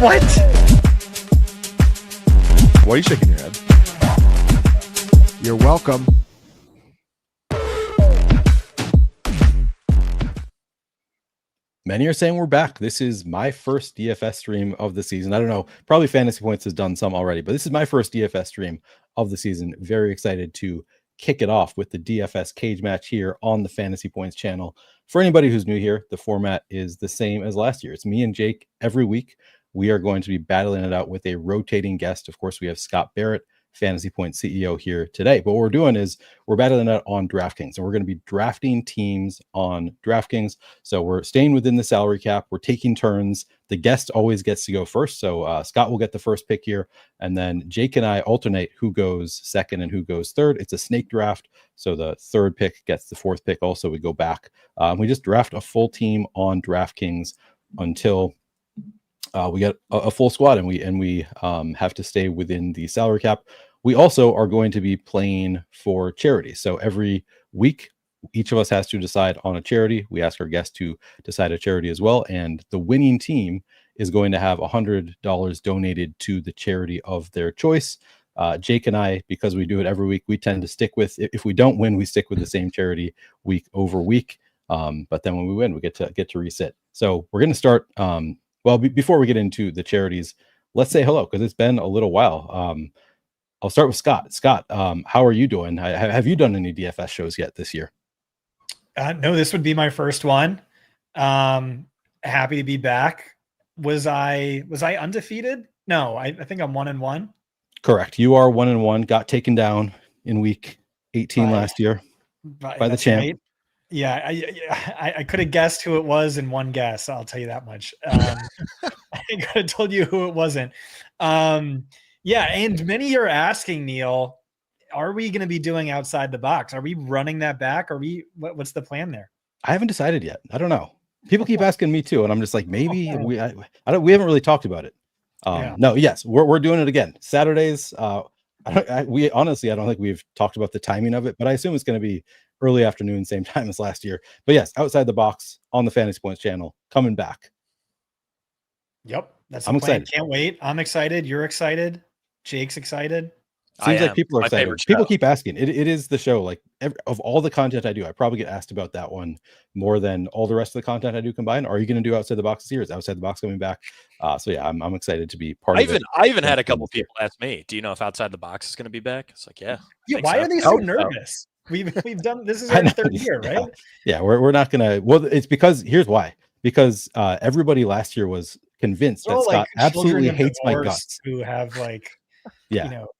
What? Why are you shaking your head? You're welcome. Many are saying we're back. This is my first DFS stream of the season. I don't know, probably Fantasy Points has done some already, but this is my first DFS stream of the season. Very excited to kick it off with the DFS cage match here on the Fantasy Points channel. For anybody who's new here, the format is the same as last year. It's me and Jake every week. We are going to be battling it out with a rotating guest. Of course, we have Scott Barrett, Fantasy Points CEO, here today. But what we're doing is we're battling it on DraftKings, and we're going to be drafting teams on DraftKings. So we're staying within the salary cap. We're taking turns. The guest always gets to go first. So Scott will get the first pick here, and then Jake and I alternate who goes second and who goes third. It's a snake draft. So the third pick gets the fourth pick. Also, we go back. We just draft a full team on DraftKings until we get a full squad, and we have to stay within the salary cap. We also are going to be playing for charity. So every week, each of us has to decide on a charity. We ask our guests to decide a charity as well. And the winning team is going to have $100 donated to the charity of their choice. Jake and I, because we do it every week, we tend to stick with, if we don't win, we stick with the same charity week over week. But then when we win, we get to reset. So we're going to start. Well, before we get into the charities, let's say hello, because it's been a little while. I'll start with Scott. Scott, how are you doing? Have you done any DFS shows yet this year? No, this would be my first one. Happy to be back. Was I undefeated? No, I think I'm 1-1. Correct. You are 1-1. Got taken down in week 18 last year by the champ. Right. Yeah, I could have guessed who it was in one guess. I'll tell you that much. I could have told you who it wasn't. Yeah, and many are asking, Neil, are we going to be doing outside the box? Are we running that back? Are we? What's the plan there? I haven't decided yet. I don't know. People keep asking me too, and I'm just like, maybe we haven't really talked about it. No, yes, we're doing it again. Saturdays. We honestly, I don't think we've talked about the timing of it, but I assume it's going to be early afternoon, same time as last year. But yes, outside the box on the Fantasy Points channel, coming back. Yep, I'm excited. Can't wait. I'm excited. You're excited. Jake's excited. Seems like people are excited. People keep asking. It is the show. Like of all the content I do, I probably get asked about that one more than all the rest of the content I do combined. Are you going to do outside the box this year? Is outside the box coming back? So yeah, I'm excited to be part of it. I even had a couple people ask me, "Do you know if outside the box is going to be back?" It's like, yeah. Why are they so nervous? We've done this is our third year, right? Yeah, we're not gonna. Well, it's because here's why. Because everybody last year was convinced that Scott absolutely hates my guts. Who have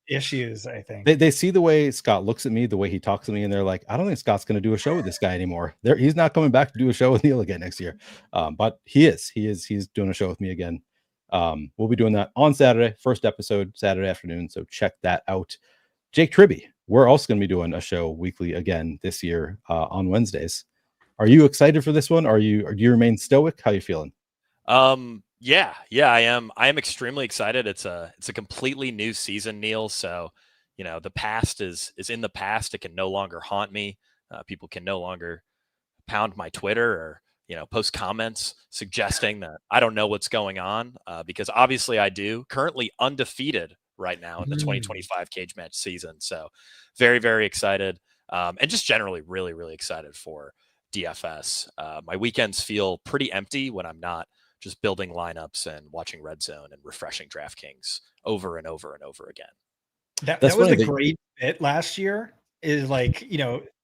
issues. I think they see the way Scott looks at me, the way he talks to me, and they're like, I don't think Scott's going to do a show with this guy anymore. He's not coming back to do a show with Neil again next year. But he's doing a show with me again. We'll be doing that on Saturday, first episode Saturday afternoon. So check that out. Jake Tribby, we're also going to be doing a show weekly again this year on Wednesdays. Are you excited for this one? Do you remain stoic? How are you feeling? Yeah, I am. I am extremely excited. It's a completely new season, Neil. So, the past is in the past. It can no longer haunt me. People can no longer pound my Twitter or, post comments suggesting that I don't know what's going on, because obviously I do. Currently undefeated right now in the 2025 cage match season. So very, very excited. And just generally really, really excited for DFS. My weekends feel pretty empty when I'm not just building lineups and watching Red Zone and refreshing DraftKings over and over and over again. That was a great bit last year, is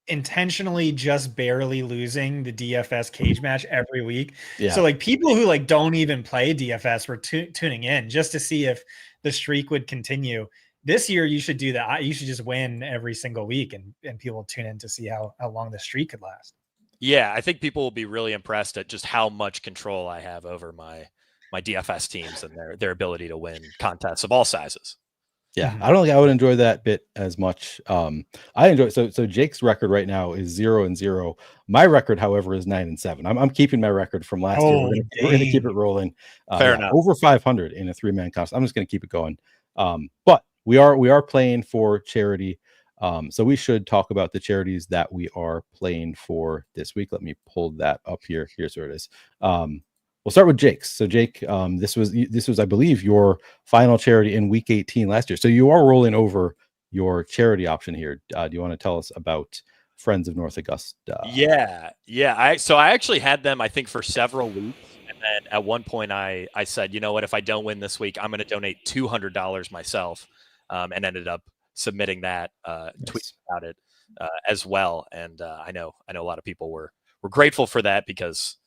intentionally just barely losing the DFS cage match every week. Yeah. So people who don't even play DFS were tuning in just to see if the streak would continue. This year, you should do that. You should just win every single week, and people tune in to see how long the streak could last. Yeah, I think people will be really impressed at just how much control I have over my DFS teams and their ability to win contests of all sizes. Yeah, I don't think I would enjoy that bit as much. I enjoy so Jake's record right now is 0-0. My record, however, is 9-7. I'm keeping my record from last year. We're going to keep it rolling. Fair enough. Over 500 in a 3-man contest. I'm just going to keep it going. But we are playing for charity. So we should talk about the charities that we are playing for this week. Let me pull that up here. Here's where it is. We'll start with Jake's. So Jake, this was, I believe, your final charity in week 18 last year. So you are rolling over your charity option here. Do you want to tell us about Friends of North Augusta? Yeah. I actually had them, I think, for several weeks. And then at one point I said, you know what, if I don't win this week, I'm going to donate $200 myself, and ended up submitting that tweet about it as well. And I know a lot of people were grateful for that, because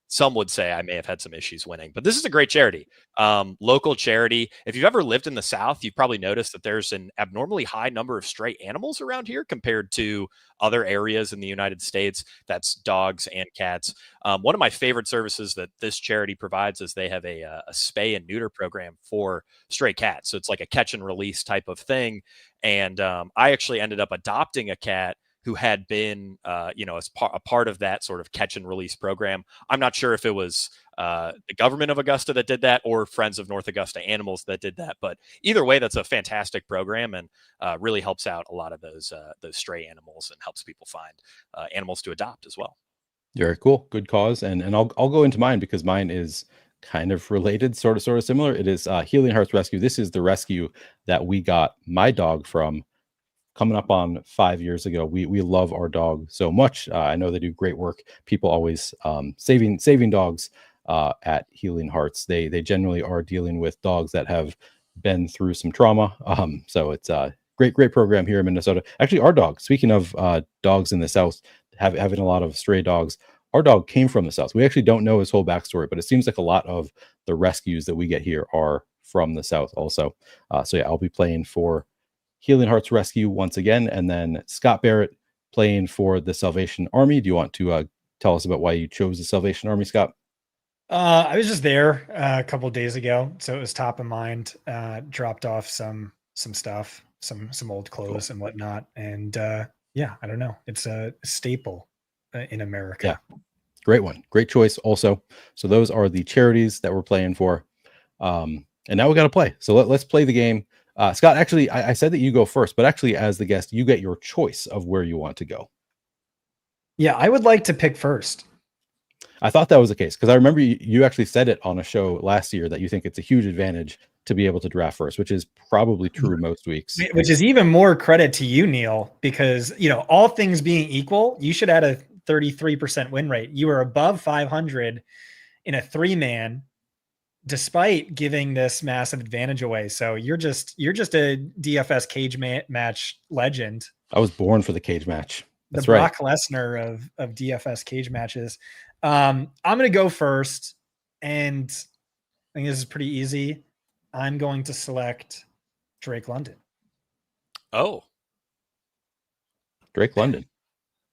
some would say I may have had some issues winning, but this is a great charity. Local charity. If you've ever lived in the South, you've probably noticed that there's an abnormally high number of stray animals around here compared to other areas in the United States. That's dogs and cats. One of my favorite services that this charity provides is they have a spay and neuter program for stray cats. So it's like a catch and release type of thing. And I actually ended up adopting a cat who had been, as a part of that sort of catch and release program. I'm not sure if it was the government of Augusta that did that or Friends of North Augusta Animals that did that. But either way, that's a fantastic program, and really helps out a lot of those stray animals and helps people find animals to adopt as well. Very cool. Good cause. And I'll go into mine, because mine is kind of related, sort of similar. It is Healing Hearts Rescue. This is the rescue that we got my dog from, coming up on 5 years ago. We love our dog so much. I know they do great work. People always saving dogs at Healing Hearts. They generally are dealing with dogs that have been through some trauma. So it's a great program here in Minnesota. Actually, our dog, speaking of dogs in the South, having a lot of stray dogs, our dog came from the South. We actually don't know his whole backstory, but it seems like a lot of the rescues that we get here are from the South also. So yeah, I'll be playing for Healing Hearts Rescue once again, and then Scott Barrett playing for the Salvation Army. Do you want to tell us about why you chose the Salvation Army, Scott? I was just there a couple of days ago, so it was top of mind. Dropped off some stuff, some old clothes and whatnot, and yeah, I don't know. It's a staple in America. Yeah, great one, great choice. Also, so those are the charities that we're playing for, and now we got to play. So let's play the game. Scott, actually, I said that you go first, but actually, as the guest, you get your choice of where you want to go. Yeah, I would like to pick first. I thought that was the case, because I remember you actually said it on a show last year that you think it's a huge advantage to be able to draft first, which is probably true most weeks. Which is even more credit to you, Neil, because, all things being equal, you should add a 33% win rate. You were above 500 in a 3-man, despite giving this massive advantage away. So you're just a DFS cage match legend. I was born for the cage match. That's the right. Brock Lesnar of DFS cage matches. I'm going to go first, and I think this is pretty easy. I'm going to select Drake London. Oh, Drake London.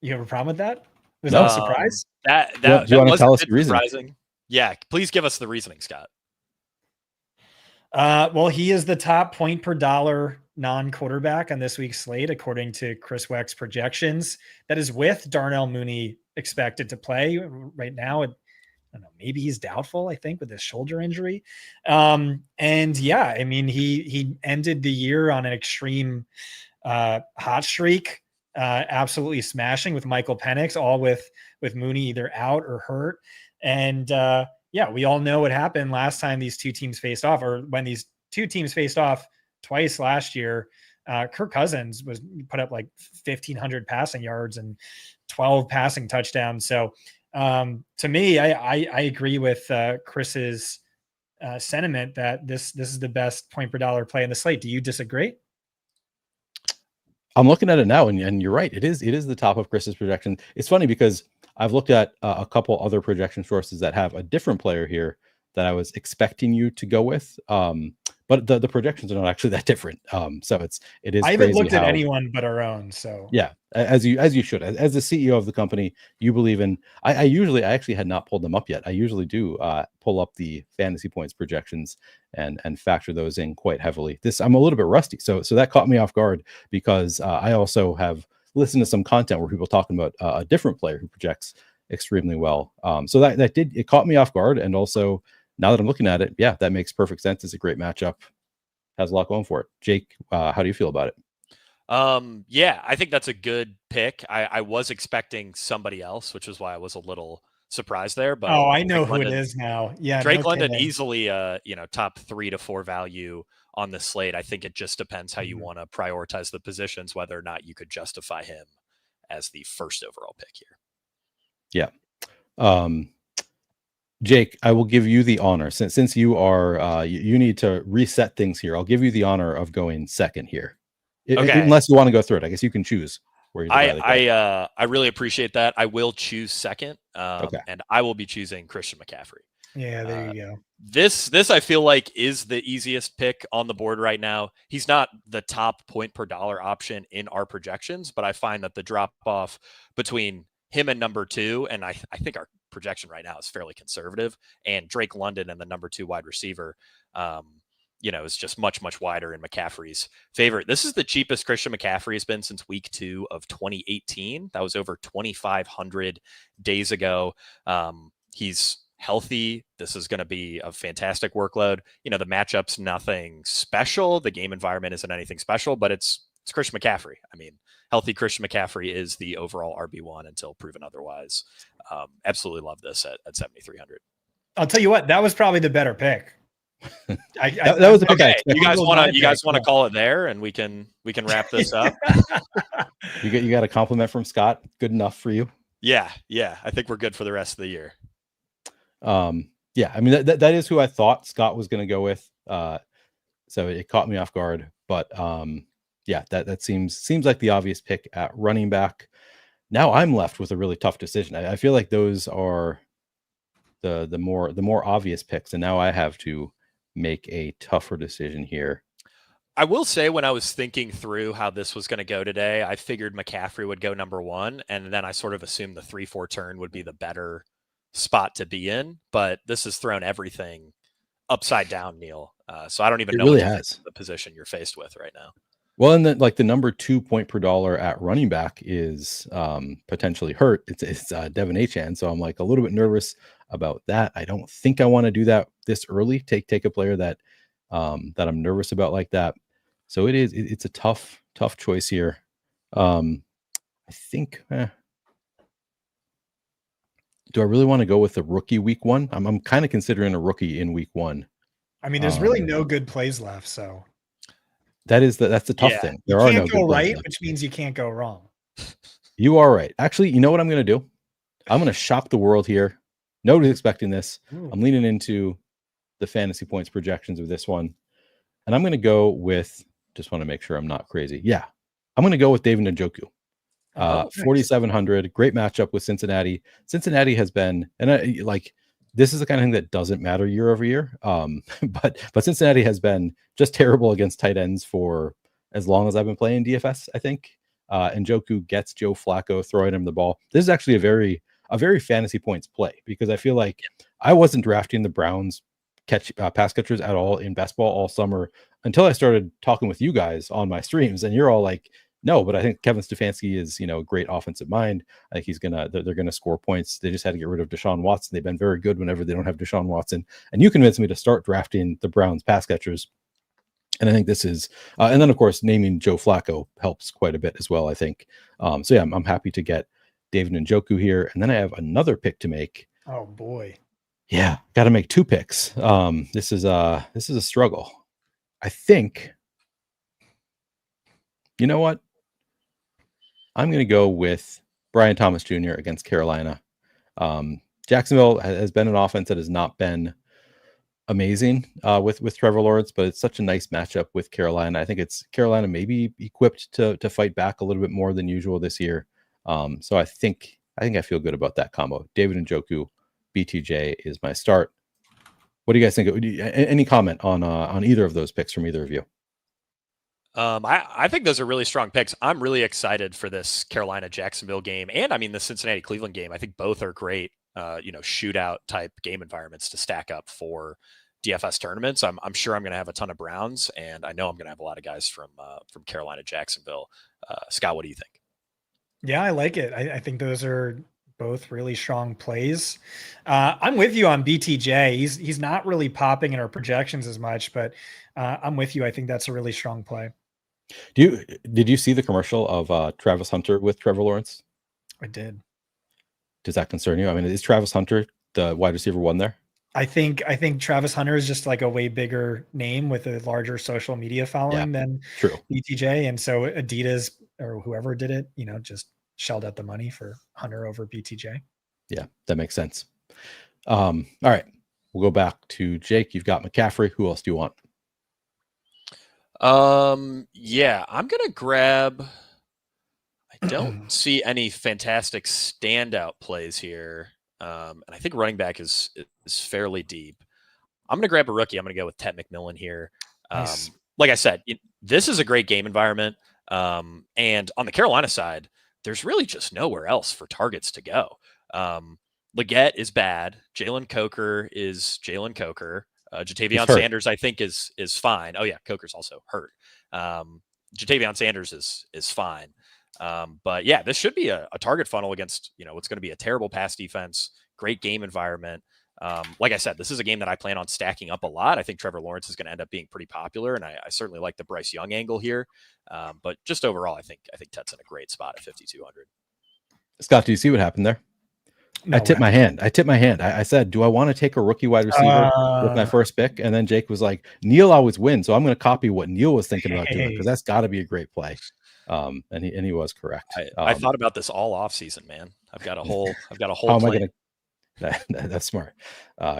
You have a problem with that? Was that a surprise? That do you want to tell us the reason? Surprising. Yeah, please give us the reasoning, Scott. Well, he is the top point per dollar non-quarterback on this week's slate, according to Chris Weck's projections. That is with Darnell Mooney expected to play right now. I don't know, maybe he's doubtful, I think, with his shoulder injury. And yeah, I mean, he ended the year on an extreme hot streak, absolutely smashing with Michael Penix, all with Mooney either out or hurt. And yeah, we all know what happened last time these two teams faced off, or when these two teams faced off twice last year. Kirk Cousins put up like 1,500 passing yards and 12 passing touchdowns. So to me, I agree with Chris's sentiment that this is the best point per dollar play in the slate. Do you disagree? I'm looking at it now, and you're right. It is the top of Chris's projection. It's funny because I've looked at a couple other projection sources that have a different player here that I was expecting you to go with. But the projections are not actually that different. So it is. I haven't looked at anyone but our own. So yeah, as you should, as the CEO of the company, you believe in. I actually had not pulled them up yet. I usually do pull up the fantasy points projections and factor those in quite heavily. I'm a little bit rusty, so that caught me off guard, because I also have listened to some content where people talking about a different player who projects extremely well. So it caught me off guard, and also, now that I'm looking at it, yeah, that makes perfect sense. It's a great matchup. Has a lot going for it. Jake, how do you feel about it? Yeah, I think that's a good pick. I was expecting somebody else, which is why I was a little surprise there. But oh, I know Drake who London, it is now. Yeah, Drake no London kidding. easily, top 3 to 4 value on the slate. I think it just depends how you want to prioritize the positions, whether or not you could justify him as the first overall pick here. Yeah. Jake, I will give you the honor since you are you need to reset things here. I'll give you the honor of going second here. Okay. Unless you want to go through it. I guess you can choose where you'd rather go. I really appreciate that. I will choose second. Okay. And I will be choosing Christian McCaffrey. Yeah, there you go. This I feel like is the easiest pick on the board right now. He's not the top point per dollar option in our projections, but I find that the drop off between him and number 2, and I think our projection right now is fairly conservative, and Drake London and the number 2 wide receiver, is just much, much wider in McCaffrey's favor. This is the cheapest Christian McCaffrey has been since week 2 of 2018. That was over 2,500 days ago. He's healthy. This is going to be a fantastic workload. The matchup's nothing special. The game environment isn't anything special, but it's Christian McCaffrey. I mean, healthy Christian McCaffrey is the overall RB1 until proven otherwise. Absolutely love this at 7,300. I'll tell you what, that was probably the better pick. That was okay. You guys want to call it there, and we can wrap this up. You got a compliment from Scott. Good enough for you. Yeah. I think we're good for the rest of the year. Yeah. I mean that is who I thought Scott was going to go with. So it caught me off guard, but yeah, that seems like the obvious pick at running back. Now I'm left with a really tough decision. I feel like those are the more obvious picks, and now I have to make a tougher decision here. I will say, when I was thinking through how this was going to go today, I figured McCaffrey would go number 1, and then I sort of assumed the 3-4 turn would be the better spot to be in. But this has thrown everything upside down, Neil. So I don't even know really the position you're faced with right now. Well, and then the number 2 point per dollar at running back is potentially hurt. It's Devin Achane, so I'm like a little bit nervous about that. I don't think I want to do that this early. Take a player that I'm nervous about like that. So it's a tough choice here. I think. Do I really want to go with a rookie week 1? I'm kind of considering a rookie in week 1. I mean, there's really no good plays left, so. That's the tough thing. There are no good plays left. Right, which means you can't go wrong. You are right. Actually, you know what I'm going to do? I'm going to shock the world here. Nobody's expecting this. Ooh. I'm leaning into the fantasy points projections of this one. And I'm going to go with, just want to make sure I'm not crazy. Yeah. I'm going to go with David Njoku. 4,700. Great matchup with Cincinnati. Cincinnati has been, and this is the kind of thing that doesn't matter year over year. But Cincinnati has been just terrible against tight ends for as long as I've been playing DFS, I think. And Njoku gets Joe Flacco throwing him the ball. This is actually a very fantasy points play, because I feel like I wasn't drafting the Browns pass catchers at all in best ball all summer until I started talking with you guys on my streams, and you're all like, no, but I think Kevin Stefanski is, a great offensive mind. I think they're gonna score points. They just had to get rid of Deshaun Watson. They've been very good whenever they don't have Deshaun Watson. And you convinced me to start drafting the Browns pass catchers. And I think this is, and then of course naming Joe Flacco helps quite a bit as well, I think. So yeah, I'm happy to get David Njoku here, and then I have another pick to make. Oh boy, yeah, got to make 2 picks. This is a struggle. I think. You know what? I'm going to go with Brian Thomas Jr. against Carolina. Jacksonville has been an offense that has not been amazing with Trevor Lawrence, but it's such a nice matchup with Carolina. I think it's Carolina maybe equipped to fight back a little bit more than usual this year. So I think I feel good about that combo. David Njoku, BTJ is my start. What do you guys think? Any comment on either of those picks from either of you? I think those are really strong picks. I'm really excited for this Carolina-Jacksonville game, and I mean the Cincinnati-Cleveland game. I think both are great, shootout type game environments to stack up for DFS tournaments. I'm sure I'm going to have a ton of Browns, and I know I'm going to have a lot of guys from Carolina-Jacksonville. Scott, what do you think? Yeah, I like it. I think those are both really strong plays. I'm with you on BTJ. He's not really popping in our projections as much, but I'm with you. I think that's a really strong play. Did you see the commercial of Travis Hunter with Trevor Lawrence? I did. Does that concern you? I mean, is Travis Hunter the wide receiver one there? I think Travis Hunter is just like a way bigger name with a larger social media following than BTJ. And so Adidas or whoever did it, just shelled out the money for Hunter over BTJ. Yeah, that makes sense. All right. We'll go back to Jake. You've got McCaffrey. Who else do you want? Yeah, I'm going to grab. I don't see any fantastic standout plays here. And I think running back is fairly deep. I'm going to grab a rookie. I'm going to go with Ted McMillan here. Nice. Like I said, this is a great game environment. And on the Carolina side, there's really just nowhere else for targets to go. Leggett is bad. Jalen Coker is Jalen Coker. Jatavion Sanders, I think, is fine. Oh yeah, Coker's also hurt. Jatavion Sanders is fine. But yeah, this should be a target funnel against what's going to be a terrible pass defense. Great game environment. Like I said, this is a game that I plan on stacking up a lot. I think Trevor Lawrence is going to end up being pretty popular, and I certainly like the Bryce Young angle here. But just overall, I think Ted's in a great spot at 5,200. Scott, do you see what happened there? No, I tipped my hand. I said, do I want to take a rookie wide receiver with my first pick? And then Jake was like, Neil always wins. So I'm going to copy what Neil was thinking about doing, because that's got to be a great play. And he was correct. I thought about this all off season, man. I've got a whole plan. That's smart.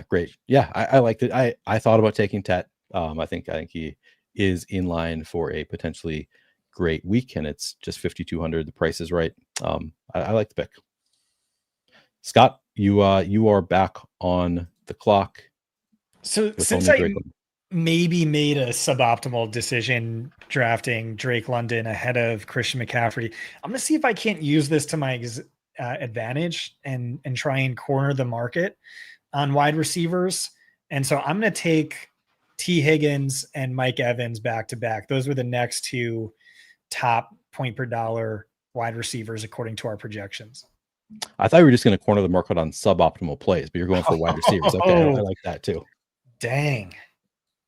Great. Yeah, I liked it. I thought about taking Tet. I think he is in line for a potentially great week, and it's just 5,200. The price is right. I like the pick. Scott, you are back on the clock. So since I maybe made a suboptimal decision drafting Drake London ahead of Christian McCaffrey, I'm going to see if I can't use this to my advantage and try and corner the market on wide receivers. And so I'm going to take T. Higgins and Mike Evans back to back. Those were the next two top point per dollar wide receivers according to our projections. I thought we were just going to corner the market on suboptimal plays, but you're going for wide receivers. Okay, I like that too. Dang.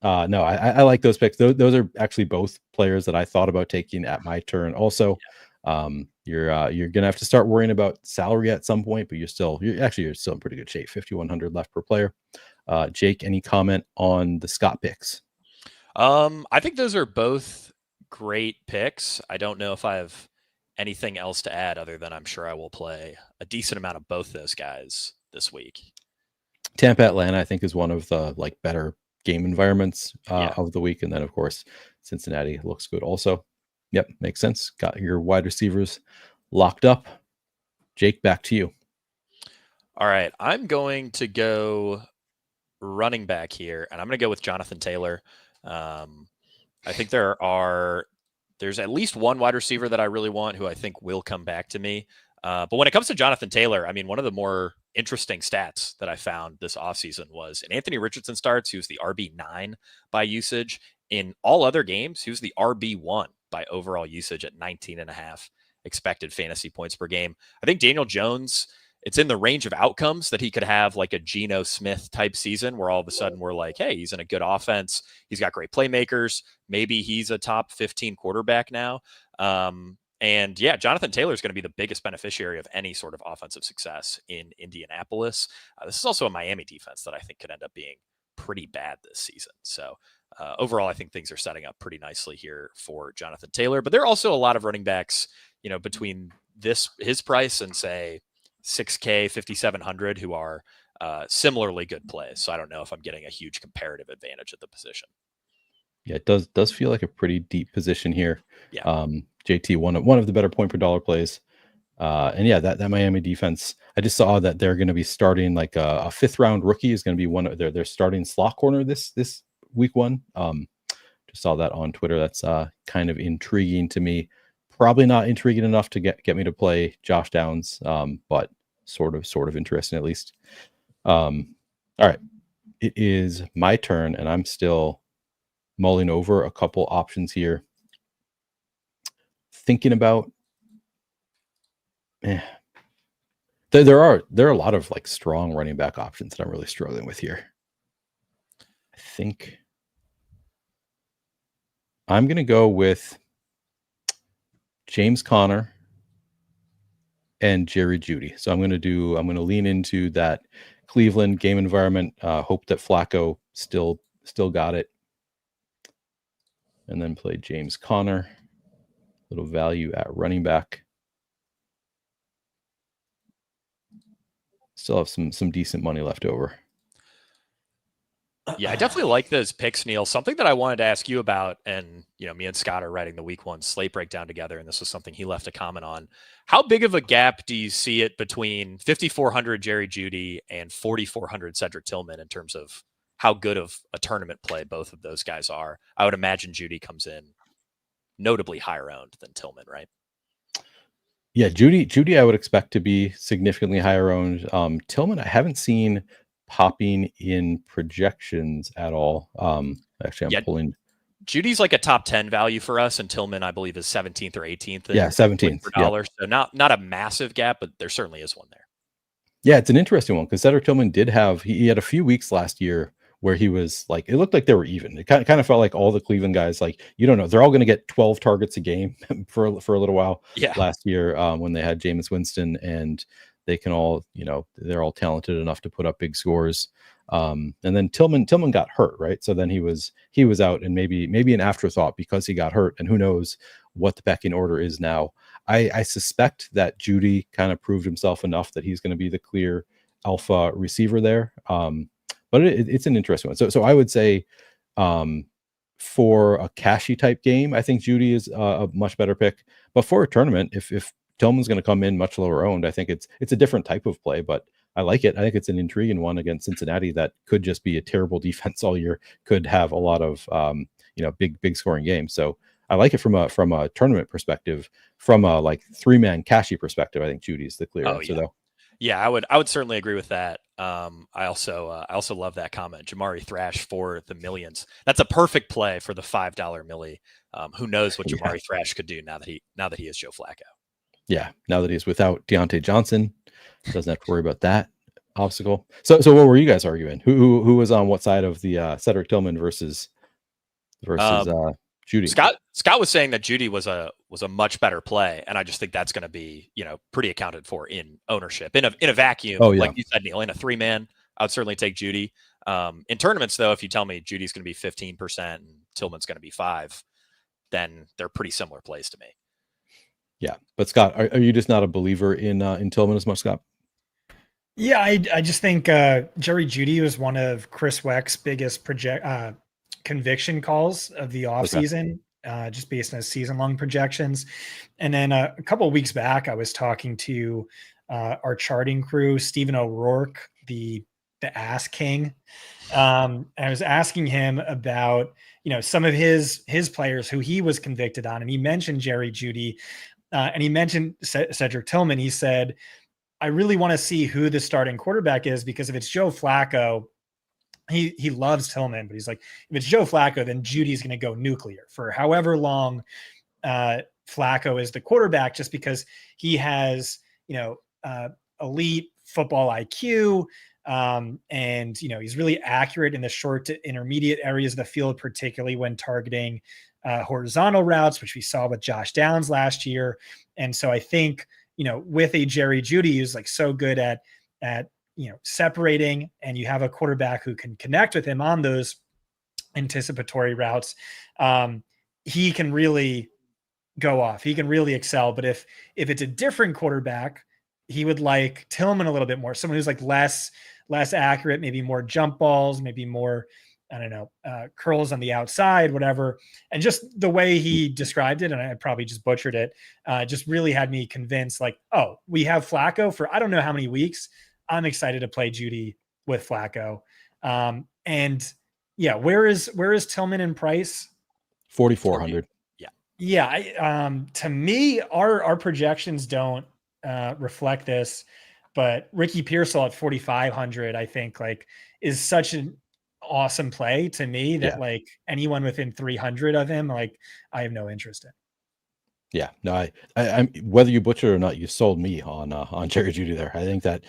No, I like those picks. Those are actually both players that I thought about taking at my turn. Also, you're gonna have to start worrying about salary at some point, but you're still in pretty good shape. 5,100 left per player. Jake, any comment on the Scott picks? I think those are both great picks. I don't know if I have anything else to add other than I'm sure I will play a decent amount of both those guys this week. Tampa, Atlanta, I think, is one of the better game environments of the week. And then of course, Cincinnati looks good also. Yep. Makes sense. Got your wide receivers locked up. Jake, back to you. All right. I'm going to go running back here, and I'm going to go with Jonathan Taylor. I think there's at least one wide receiver that I really want who I think will come back to me. But when it comes to Jonathan Taylor, I mean, one of the more interesting stats that I found this offseason was in Anthony Richardson starts, he was the RB9 by usage. In all other games, he was the RB1 by overall usage at 19.5 expected fantasy points per game. I think Daniel Jones, it's in the range of outcomes that he could have like a Geno Smith type season where all of a sudden we're like, hey, he's in a good offense. He's got great playmakers. Maybe he's a top 15 quarterback now. And yeah, Jonathan Taylor is going to be the biggest beneficiary of any sort of offensive success in Indianapolis. This is also a Miami defense that I think could end up being pretty bad this season. So overall, I think things are setting up pretty nicely here for Jonathan Taylor. But there are also a lot of running backs, between his price and say $6K, 5,700, who are similarly good plays. So I don't know if I'm getting a huge comparative advantage at the position. Yeah, it does feel like a pretty deep position here. Yeah. JT, one of the better point per dollar plays. And yeah, that Miami defense, I just saw that they're going to be starting like a 5th round rookie is going to be one of their starting slot corner this week 1. Just saw that on Twitter. That's kind of intriguing to me. Probably not intriguing enough to get me to play Josh Downs, but sort of interesting at least. All right, it is my turn, and I'm still mulling over a couple options here. Thinking about, there are a lot of like strong running back options that I'm really struggling with here. I think I'm going to go with James Conner and Jerry Jeudy. So I'm going to lean into that Cleveland game environment. Hope that Flacco still got it, and then play James Conner. Little value at running back. Still have some decent money left over. Yeah, I definitely like those picks, Neil. Something that I wanted to ask you about, and me and Scott are writing the week 1 slate breakdown together, and this was something he left a comment on. How big of a gap do you see it between 5,400 Jerry Jeudy and 4,400 Cedric Tillman in terms of how good of a tournament play both of those guys are? I would imagine Jeudy comes in notably higher owned than Tillman, right? Yeah, Jeudy I would expect to be significantly higher owned. Tillman I haven't seen popping in projections at all. Actually, I'm pulling. Judy's like a top 10 value for us, and Tillman, I believe, is 17th or 18th. Yeah, 17th. $. So not a massive gap, but there certainly is one there. Yeah, it's an interesting one because Cedric Tillman did have he had a few weeks last year where he was like, it looked like they were even. It kind of felt like all the Cleveland guys, like, you don't know, they're all going to get 12 targets a game for a little while. Yeah. Last year when they had Jameis Winston, and they can all, they're all talented enough to put up big scores. And then Tillman got hurt, right? So then he was out, and maybe an afterthought because he got hurt, and who knows what the pecking order is now. I suspect that Jeudy kind of proved himself enough that he's going to be the clear alpha receiver there. But it's an interesting one. So I would say for a cashy type game, I think Jeudy is a much better pick. But for a tournament, if Tillman's going to come in much lower owned, I think it's a different type of play, but I like it. I think it's an intriguing one against Cincinnati that could just be a terrible defense all year, could have a lot of big scoring games. So I like it from a tournament perspective. From a like 3-man cashy perspective, I think Judy's the clear answer though. Yeah, I would certainly agree with that. I also love that comment. Jamari Thrash for the millions. That's a perfect play for the $5 milli. Who knows what Jamari Thrash could do now that he is Joe Flacco. Yeah, now that he's without Deontay Johnson, doesn't have to worry about that obstacle. So what were you guys arguing? Who was on what side of the Cedric Tillman versus Jeudy? Scott was saying that Jeudy was a much better play, and I just think that's going to be pretty accounted for in ownership in a vacuum. Oh, yeah. Like you said, Neil, in a 3-man, I would certainly take Jeudy. In tournaments, though, if you tell me Judy's going to be 15% and Tillman's going to be 5%, then they're pretty similar plays to me. Yeah, but Scott, are you just not a believer in Tillman as much, Scott? Yeah, I just think Jerry Jeudy was one of Chris Weck's biggest conviction calls of the offseason, just based on his season-long projections. And then a couple of weeks back, I was talking to our charting crew, Stephen O'Rourke, the Ass King. And I was asking him about some of his players who he was convicted on, and he mentioned Jerry Jeudy. And he mentioned Cedric Tillman. He said, I really want to see who the starting quarterback is, because if it's Joe Flacco, he loves Tillman, but he's like, if it's Joe Flacco, then Judy's going to go nuclear for however long Flacco is the quarterback, just because he has, elite football IQ. And, he's really accurate in the short to intermediate areas of the field, particularly when targeting horizontal routes, which we saw with Josh Downs last year. And so I think, with a Jerry Jeudy who's like so good at separating, and you have a quarterback who can connect with him on those anticipatory routes, he can really go off. He can really excel. But if it's a different quarterback, he would like Tillman a little bit more, someone who's like less accurate, maybe more jump balls, maybe more, curls on the outside, whatever. And just the way he described it, and I probably just butchered it, just really had me convinced, like, oh, we have Flacco for I don't know how many weeks. I'm excited to play Jeudy with Flacco. And yeah, where is Tillman in price? 4,400. Yeah. To me, our projections don't reflect this, but Ricky Pearsall at 4,500, I think, like, is such an awesome play to me that like anyone within 300 of him, like, I have no interest in. Yeah, no, I'm whether you butcher it or not, you sold me on Jerry Jeudy there. I think that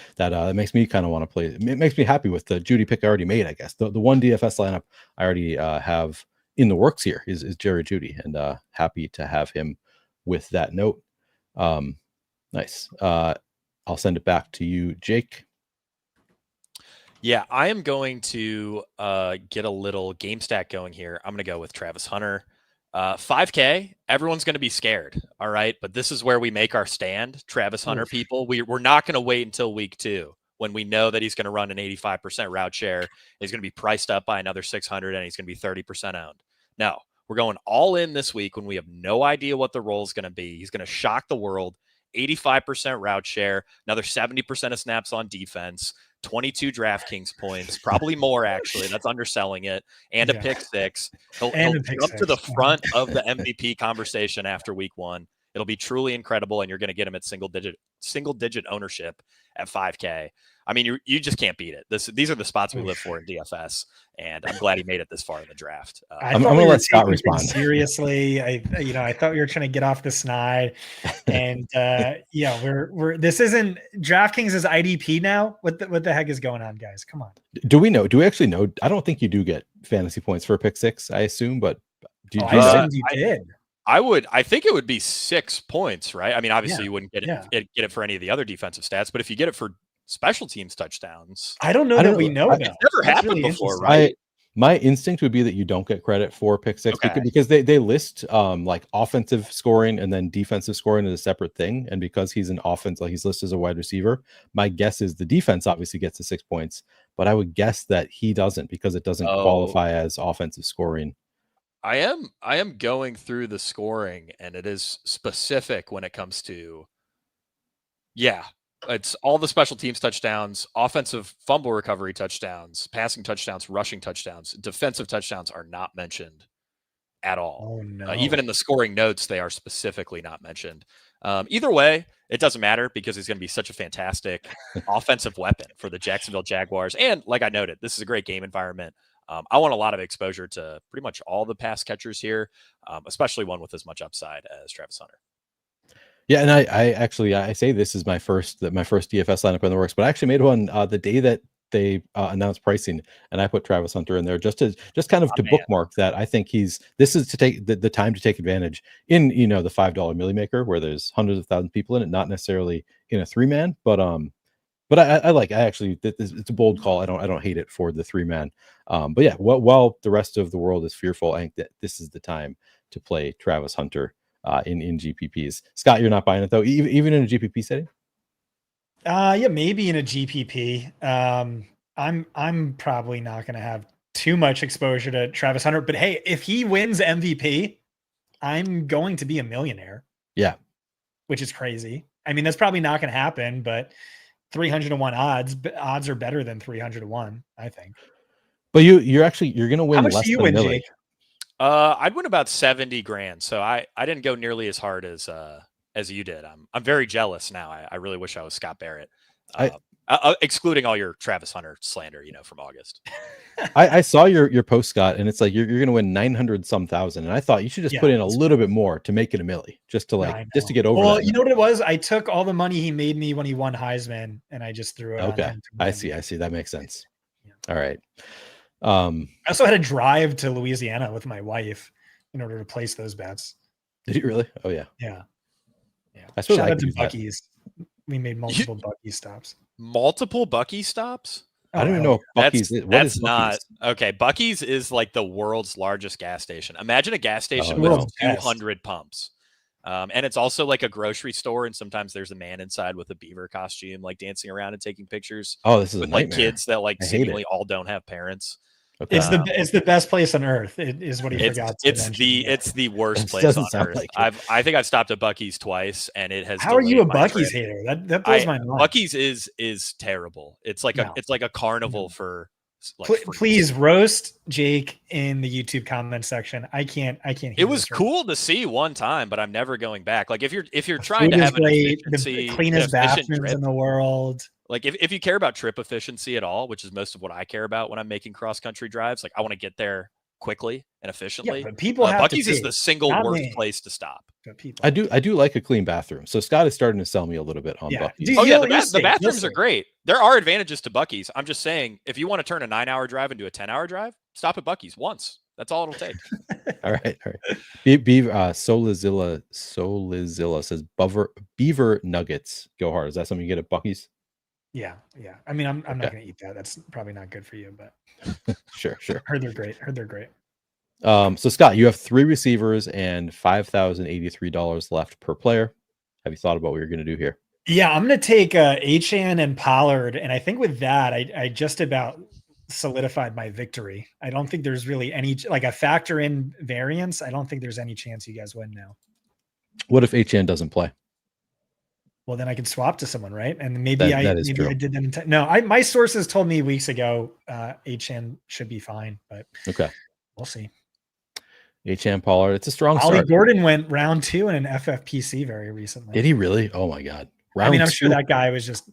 makes me kind of want to play. It makes me happy with the Jeudy pick I already made. I guess the one DFS lineup I already have in the works here is Jerry Jeudy, and happy to have him with that note. Nice. I'll send it back to you, Jake. Yeah, I am going to get a little game stack going here. I'm going to go with Travis Hunter. 5K, everyone's going to be scared. All right. But this is where we make our stand. Travis Hunter people, we're not going to wait until week 2 when we know that he's going to run an 85% route share. He's going to be priced up by another 600 and he's going to be 30% owned. No, we're going all in this week when we have no idea what the role is going to be. He's going to shock the world. 85% route share, another 70% of snaps on defense, 22 DraftKings points, probably more actually. That's underselling it, and a pick six. He'll jump to the front of the MVP conversation after week 1. It'll be truly incredible, and you're going to get him at single digit ownership at 5K. I mean, you just can't beat it. These are the spots we live for in DFS, and I'm glad he made it this far in the draft. I'm going to let Scott respond. Seriously, I thought we were trying to get off the snide, and we're this isn't DraftKings is IDP now. What the heck is going on, guys? Come on. Do we actually know? I don't think you do get fantasy points for a pick six, I assume, but I assumed you did. I think it would be 6 points, right? I mean, obviously you wouldn't get it for any of the other defensive stats, but if you get it for special teams touchdowns, I don't know that we know that. It's never happened before, right? My instinct would be that you don't get credit for pick six because they list like offensive scoring and then defensive scoring as a separate thing. And because he's an offense, like he's listed as a wide receiver, my guess is the defense obviously gets the 6 points, but I would guess that he doesn't because it doesn't qualify as offensive scoring. I am going through the scoring, and it is specific when it comes to, it's all the special teams touchdowns, offensive fumble recovery touchdowns, passing touchdowns, rushing touchdowns, defensive touchdowns are not mentioned at all. Oh, no. Even in the scoring notes, they are specifically not mentioned. Either way, it doesn't matter because he's going to be such a fantastic offensive weapon for the Jacksonville Jaguars. And like I noted, this is a great game environment. I want a lot of exposure to pretty much all the pass catchers here, especially one with as much upside as Travis Hunter. Yeah, and I say this is my first DFS lineup in the works, but I actually made one the day that they announced pricing, and I put Travis Hunter in there just kind of to bookmark that. I think this is to take the time to take advantage in the $5 Millie Maker where there's hundreds of thousands of people in it, not necessarily in a 3-man, but it's a bold call. I don't hate it for the 3-man. But yeah, while the rest of the world is fearful, I think that this is the time to play Travis Hunter in GPPs. Scott, you're not buying it though, even in a GPP setting? Maybe in a GPP. I'm probably not going to have too much exposure to Travis Hunter, but hey, if he wins MVP, I'm going to be a millionaire. Yeah. Which is crazy. I mean, that's probably not going to happen, but 300-1 odds are better than 300-1, I think. But you're going to win. How much do you win, Jake? I'd win about 70 grand. So I didn't go nearly as hard as you did. I'm very jealous now. I really wish I was Scott Barrett. Excluding all your Travis Hunter slander, from August. I saw your post, Scott, and it's like you're going to win 900 some thousand, and I thought you should just put in a little bit more to make it a milli, just to get over. Well, you know what it was? I took all the money he made me when he won Heisman, and I just threw it. Okay, I see. That makes sense. Yeah. All right. I also had to drive to Louisiana with my wife in order to place those bets. Did you really? Oh yeah. Yeah. I suppose Shout out to Buc-ee's. We made multiple Buc-ee's stops. Multiple Buc-ee's stops? I don't even know what Buc-ee's is. That's not okay. Buc-ee's is like the world's largest gas station. Imagine a gas station with 200 pumps. And it's also like a grocery store, and sometimes there's a man inside with a beaver costume, like dancing around and taking pictures. Oh, this is with like kids that like seemingly all don't have parents. Okay. It's the best place on earth. It is what he forgot. It's the worst place on earth. Like I think I've stopped at Buc-ee's twice, and it has. How are you a Buc-ee's hater? That blows my mind. Buc-ee's is terrible. It's like a carnival for. Please roast Jake in the YouTube comment section. I can't. It was cool to see one time, but I'm never going back. Like if you're trying to have the cleanest bathrooms in the world. Like if you care about trip efficiency at all, which is most of what I care about when I'm making cross country drives, like I want to get there quickly and efficiently. Yeah, but people have Buc-ee's is the single worst place to stop. I do like a clean bathroom. So Scott is starting to sell me a little bit on Buc-ee's. The bathrooms are great. There are advantages to Buc-ee's. I'm just saying, if you want to turn a 9-hour drive into a 10-hour drive, stop at Buc-ee's once. That's all it'll take. All right. Solizilla says Beaver Nuggets go hard. Is that something you get at Buc-ee's? Yeah. I mean, I'm not going to eat that. That's probably not good for you, but sure. Heard they're great. So Scott, you have 3 receivers and $5,083 left per player. Have you thought about what you're going to do here? Yeah, I'm going to take Achane and Pollard, and I think with that, I just about solidified my victory. I don't think there's really any like a factor in variance. I don't think there's any chance you guys win now. What if Achane doesn't play? Well, then I can swap to someone, right? And maybe I did that. No, my sources told me weeks ago Achane should be fine, but okay, we'll see. Achane, Pollard, it's a strong Ollie start. Gordon went round 2 in an FFPC very recently. Did he really? Oh my God! I'm sure that guy was just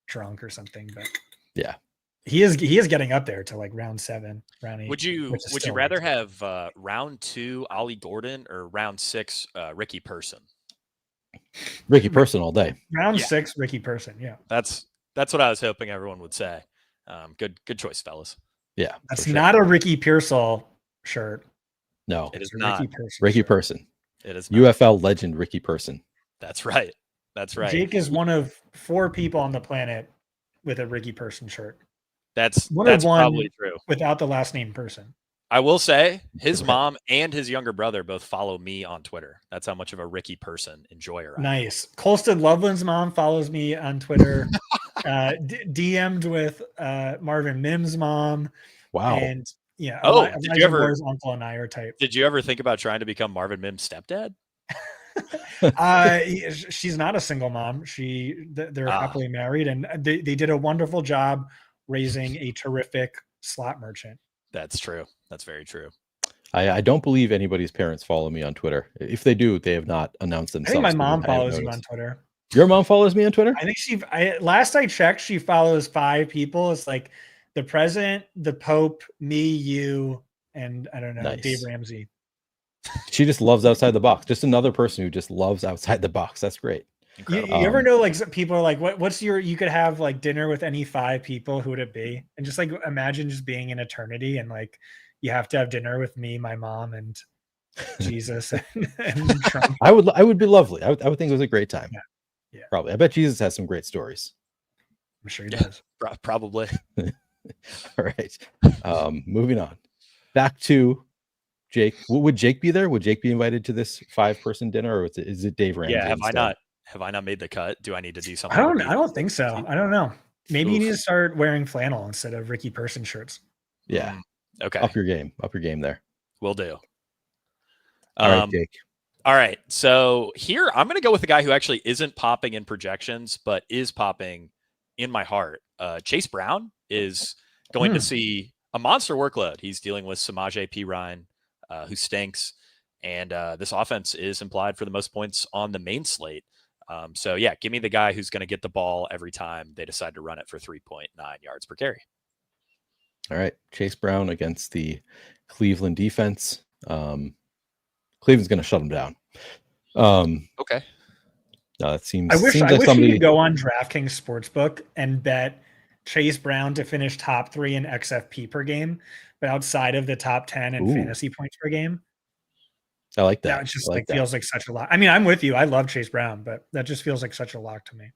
drunk or something, but yeah, he is getting up there to like round 7, round 8. Would you rather have round 2 Ollie Gordon or round 6 Ricky Person? Ricky Person all day. Round 6 Ricky Person. Yeah, that's what I was hoping everyone would say. Good choice, fellas. Yeah, that's not a Ricky Pearsall shirt. No, it is not. Ricky Person. It is not. UFL legend Ricky Person. That's right. Jake is one of 4 people on the planet with a Ricky Person shirt. That's probably true. Without the last name Person. I will say his mom and his younger brother both follow me on Twitter. That's how much of a Ricky Person enjoyer I am. Nice. Colston Loveland's mom follows me on Twitter. DM'd with Marvin Mims' mom. Wow. And yeah. Did you ever? Uncle and I are type. Did you ever think about trying to become Marvin Mims' stepdad? She's not a single mom. They're happily married, and they did a wonderful job raising a terrific slot merchant. That's true. That's very true. I don't believe anybody's parents follow me on Twitter. If they do, they have not announced themselves. I think my mom follows you on Twitter. Your mom follows me on Twitter? I think last I checked, she follows 5 people. It's like the president, the Pope, me, you, and I don't know, nice. Dave Ramsey. She just loves outside the box. Just another person who just loves outside the box. That's great. You ever know, like, people are like, what's you could have like dinner with any 5 people, who would it be? And just like imagine just being in eternity and like you have to have dinner with me, my mom, and Jesus and Trump. I would be lovely. I would think it was a great time. Yeah. Probably. I bet Jesus has some great stories. I'm sure he does. Probably. All right. Moving on. Back to Jake. Would Jake be there? Would Jake be invited to this 5-person dinner, or is it Dave Ramsey? Yeah, instead? Have I not made the cut? Do I need to do something? I don't think so. I don't know. Maybe you need to start wearing flannel instead of Ricky Person shirts. Yeah. Okay. Up your game there. Will do. All right, Jake. All right. So here I'm going to go with the guy who actually isn't popping in projections, but is popping in my heart. Chase Brown is going to see a monster workload. He's dealing with Samaje Perine, who stinks. And this offense is implied for the most points on the main slate. So yeah, give me the guy who's going to get the ball every time they decide to run it for 3.9 yards per carry. All right. Chase Brown against the Cleveland defense. Cleveland's going to shut him down. Okay. No, that seems. I wish you could go on DraftKings Sportsbook and bet Chase Brown to finish top 3 in XFP per game, but outside of the top 10 in fantasy points per game. I like that. That just feels like such a lot. I mean, I'm with you. I love Chase Brown, but that just feels like such a lock to me.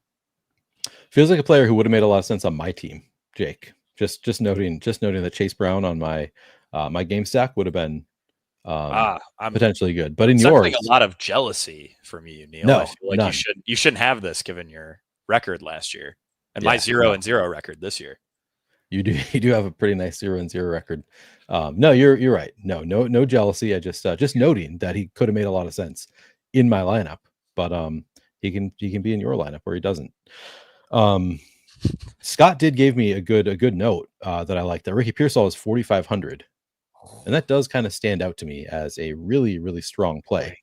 Feels like a player who would have made a lot of sense on my team, Jake. Just noting that Chase Brown on my my game stack would have been potentially good. But in yours, a lot of jealousy from you, Neil. No, I feel like you shouldn't have this given your record last year and my 0-0 record this year. You do have a pretty nice 0-0 record. No, you're right. No jealousy. I just noting that he could have made a lot of sense in my lineup, but he can be in your lineup where he doesn't. Scott did give me a good note that I like. That Ricky Pearsall is 4,500, and that does kind of stand out to me as a really, really strong play.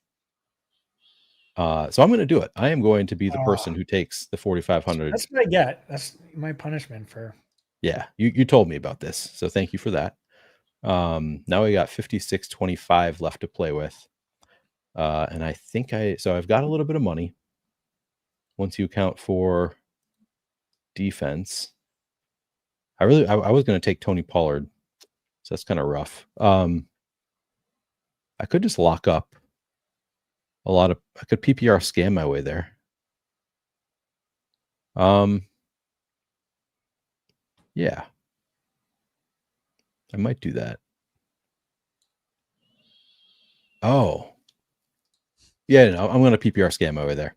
So I'm going to do it. I am going to be the person who takes the 4,500. That's what I get. That's my punishment for. Yeah, you told me about this, so thank you for that. Now we got 56.25 left to play with, and I think I've got a little bit of money. Once you account for defense, I was going to take Tony Pollard, so that's kind of rough. I could just lock up I could PPR scam my way there. Yeah. I might do that. Oh. Yeah, no, I'm going to PPR scam my way there.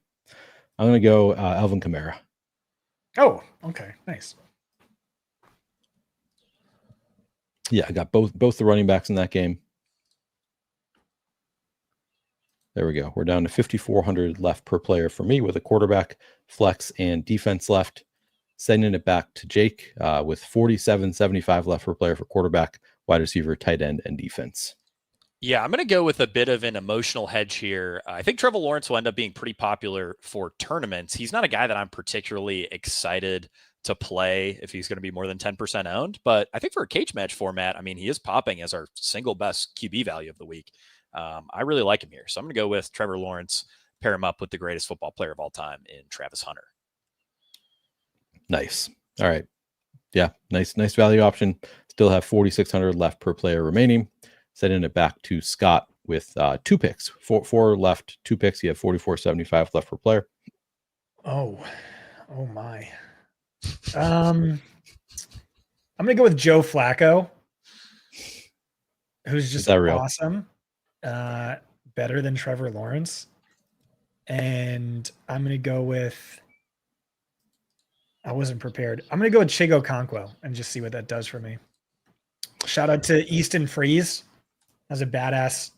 I'm going to go Alvin Kamara. Oh, okay. Nice. Yeah, I got both the running backs in that game. There we go. We're down to 5,400 left per player for me with a quarterback, flex, and defense left. Sending it back to Jake with 47.75 left per player for quarterback, wide receiver, tight end, and defense. Yeah, I'm going to go with a bit of an emotional hedge here. I think Trevor Lawrence will end up being pretty popular for tournaments. He's not a guy that I'm particularly excited to play if he's going to be more than 10% owned. But I think for a cage match format, I mean, he is popping as our single best QB value of the week. I really like him here. So I'm going to go with Trevor Lawrence, pair him up with the greatest football player of all time in Travis Hunter. Nice. All right. Yeah, nice value option. Still have 4,600 left per player remaining. Sending it back to Scott with 2 picks. Four left, 2 picks. You have 44.75 left per player. Oh my. I'm gonna go with Joe Flacco, who's just awesome. Better than Trevor Lawrence. And I'm gonna go with. I wasn't prepared. I'm gonna go with Chigo Okonkwo and just see what that does for me. Shout out to Easton Freeze. Has a badass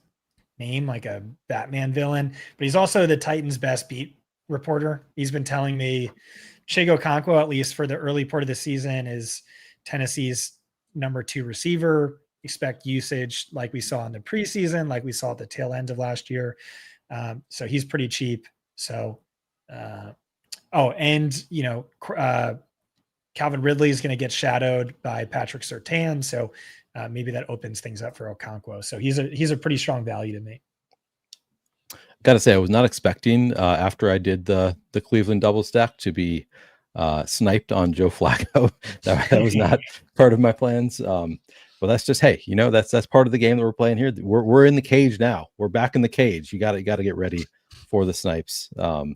name, like a Batman villain, but he's also the Titans' best beat reporter. He's been telling me Chigo Okonkwo, at least for the early part of the season, is Tennessee's number 2 receiver. Expect usage like we saw in the preseason, like we saw at the tail end of last year. So he's pretty cheap. So, and Calvin Ridley is going to get shadowed by Patrick Surtain. So maybe that opens things up for Okonkwo. So he's a pretty strong value to me. Got to say, I was not expecting after I did the Cleveland double stack to be sniped on Joe Flacco. that was not part of my plans. But that's just, hey, that's part of the game that we're playing here. We're in the cage now. We're back in the cage. You got to get ready for the snipes.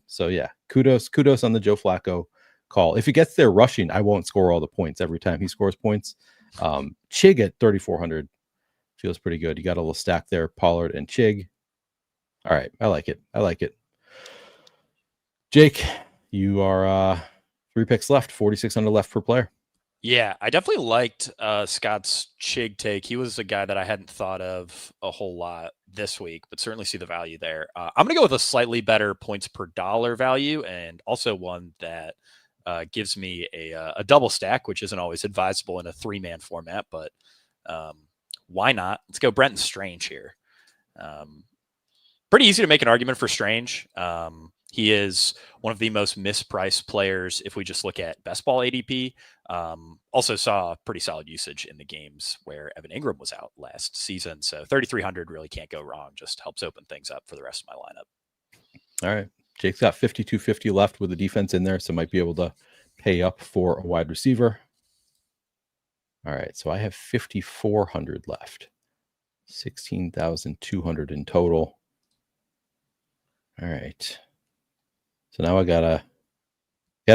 So yeah, kudos on the Joe Flacco call. If he gets there rushing, I won't score all the points every time he scores points. Chig at 3,400 feels pretty good. You got a little stack there, Pollard and Chig. All right, I like it. Jake, you are 3 picks left, 4,600 left per player. Yeah, I definitely liked Scott's Chig take. He was a guy that I hadn't thought of a whole lot this week, but certainly see the value there. I'm going to go with a slightly better points per dollar value, and also one that gives me a double stack, which isn't always advisable in a 3-man format, but why not? Let's go Brenton Strange here. Pretty easy to make an argument for Strange. He is one of the most mispriced players if we just look at best ball ADP. Also saw pretty solid usage in the games where Evan Ingram was out last season. So 3,300 really can't go wrong. Just helps open things up for the rest of my lineup. All right. Jake's got 5,250 left with the defense in there, so might be able to pay up for a wide receiver. All right. So I have 5,400 left. 16,200 in total. All right. So now I gotta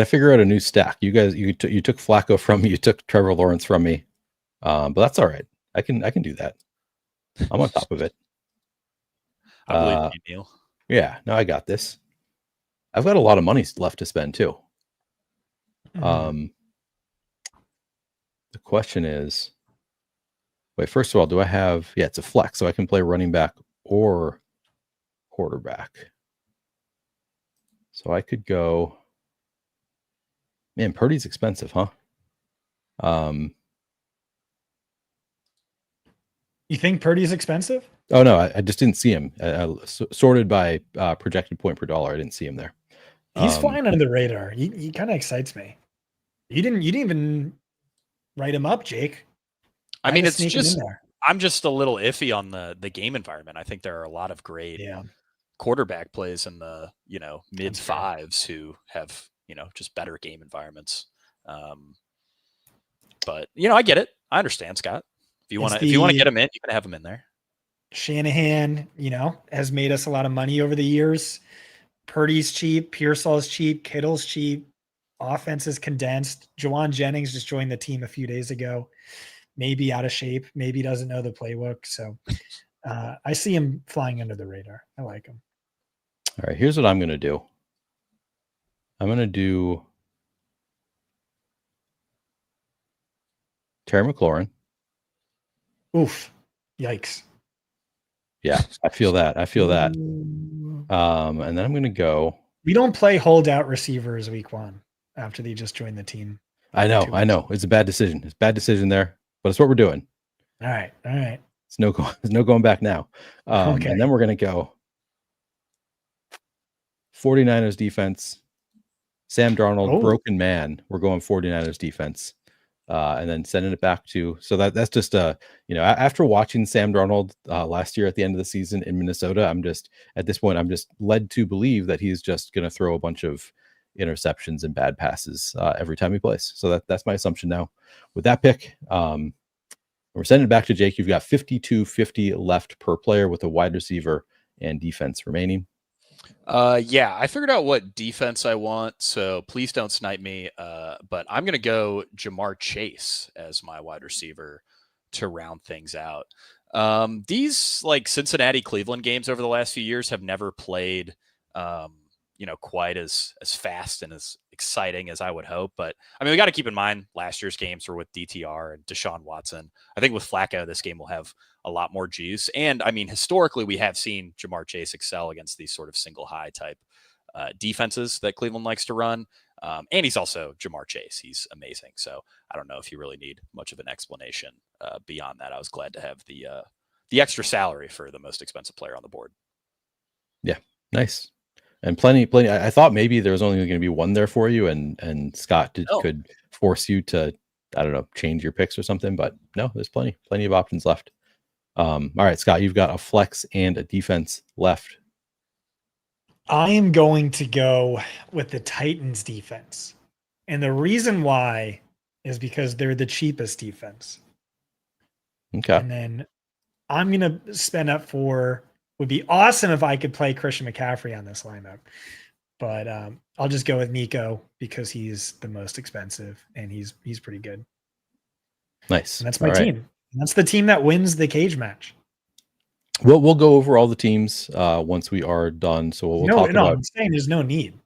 figure out a new stack. You guys, you took Flacco from me. You took Trevor Lawrence from me, but that's all right. I can do that. I'm on top of it. I believe you, Neil. Yeah, no, I got this. I've got a lot of money left to spend too. The question is, wait. First of all, do I have? Yeah, it's a flex, so I can play running back or quarterback. So I could go. Man, Purdy's expensive, huh? You think Purdy's expensive? Oh no, I just didn't see him. I sorted by projected point per dollar. I didn't see him there. He's flying under the radar. He kind of excites me. You didn't even write him up, Jake. I mean, it's just I'm just a little iffy on the game environment. I think there are a lot of great quarterback plays in the mid 5s who have just better game environments. But I get it. I understand, Scott. If you want to get him in, you can have him in there. Shanahan, has made us a lot of money over the years. Purdy's cheap, Pearsall's cheap, Kittle's cheap. Offense is condensed. Jawan Jennings just joined the team a few days ago. Maybe out of shape. Maybe doesn't know the playbook. So I see him flying under the radar. I like him. All right, here's what I'm going to do. I'm going to do Terry McLaurin. Oof. Yikes. Yeah, I feel that. And then I'm going to go. We don't play holdout receivers week 1 after they just joined the team. I know. It's a bad decision. It's a bad decision there, but it's what we're doing. All right. There's no going back now. Okay. And then we're going to go 49ers defense. Sam Darnold, broken man. We're going 49ers defense. And then sending it back to, so that's just after watching Sam Darnold last year at the end of the season in Minnesota, I'm just led to believe that he's just going to throw a bunch of interceptions and bad passes every time he plays. So that's my assumption now with that pick. We're sending it back to Jake. You've got 52.50 left per player with a wide receiver and defense remaining. Yeah, I figured out what defense I want, so please don't snipe me. But I'm going to go Jamar Chase as my wide receiver to round things out. These like Cincinnati Cleveland games over the last few years have never played, quite as fast and as exciting as I would hope. But I mean, we got to keep in mind last year's games were with DTR and Deshaun Watson. I think with Flacco, this game will have a lot more juice. And I mean, historically, we have seen Jamar Chase excel against these sort of single high type defenses that Cleveland likes to run. And he's also Jamar Chase. He's amazing. So I don't know if you really need much of an explanation beyond that. I was glad to have the extra salary for the most expensive player on the board. Yeah, nice. And plenty. I thought maybe there was only going to be one there for you, and Scott could force you to, I don't know, change your picks or something. But no, there's plenty of options left. All right, Scott, you've got a flex and a defense left. I am going to go with the Titans defense. And the reason why is because they're the cheapest defense. Okay. And then I'm going to spend up for, would be awesome if I could play Christian McCaffrey on this lineup. But I'll just go with Nico because he's the most expensive and he's pretty good. Nice. And that's my team. And that's the team that wins the cage match. We'll go over all the teams once we are done. So we'll talk about. I'm saying there's no need.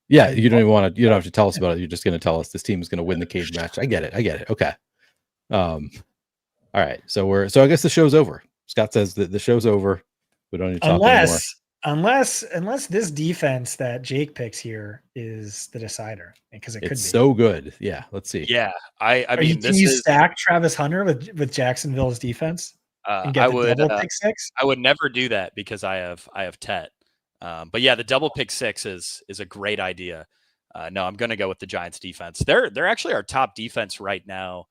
Yeah, you don't even want to. You don't have to tell us about it. You're just going to tell us this team is going to win the cage match. I get it. Okay. All right. So I guess the show's over. Scott says that the show's over. We don't need to talk anymore. Unless this defense that Jake picks here is the decider, because it could be so good. Yeah, let's see. Yeah, I mean, can you stack Travis Hunter with Jacksonville's defense and get the double pick six? I would never do that because I have Tet. But yeah, the double pick six is a great idea. No, I'm going to go with the Giants defense. They're actually our top defense right now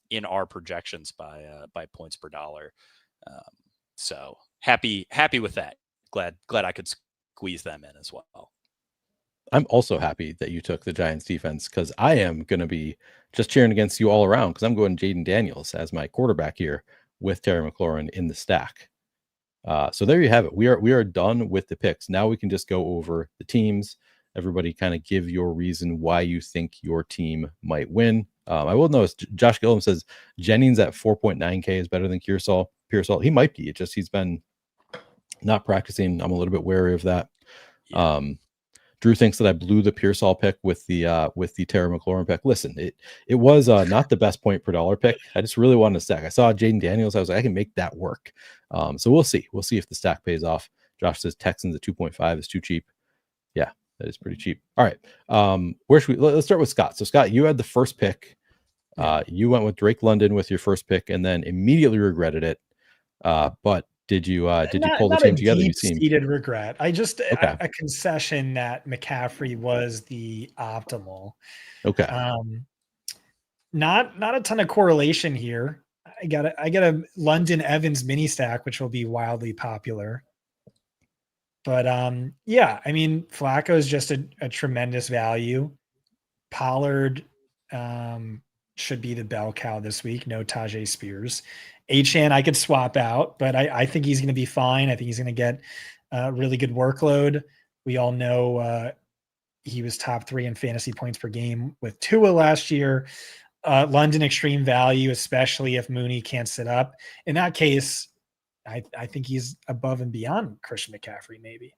in our projections by points per dollar. So happy with that. Glad I could squeeze them in as well. I'm also happy that you took the Giants defense because I am going to be just cheering against you all around because I'm going Jaden Daniels as my quarterback here with Terry McLaurin in the stack. So there you have it. We are done with the picks. Now we can just go over the teams. Everybody kind of give your reason why you think your team might win. I will notice Josh Gillum says Jennings at 4.9K is better than Pearsall. He might be. It's just he's been not practicing. I'm a little bit wary of that. Yeah. Drew thinks that I blew the Pearsall pick with the Terry McLaurin pick. Listen, it was not the best point per dollar pick. I just really wanted to stack. I saw Jaden Daniels. I was like, I can make that work. So we'll see. We'll see if the stack pays off. Josh says Texans at 2.5 is too cheap. Yeah, that is pretty cheap. All right. Let's start with Scott. So Scott, you had the first pick. You went with Drake London with your first pick and then immediately regretted it. But did you pull the team together? Deep-seated regret. I just a concession that McCaffrey was the optimal. Okay. Not a ton of correlation here. I got a London Evans mini stack, which will be wildly popular. But yeah, I mean, Flacco is just a tremendous value. Pollard should be the bell cow this week. No Tajay Spears. Achan I could swap out, but I think he's going to be fine. I think he's going to get a really good workload. We all know he was top 3 in fantasy points per game with Tua last year. London extreme value, especially if Mooney can't sit up. In that case, I think he's above and beyond Christian McCaffrey, maybe.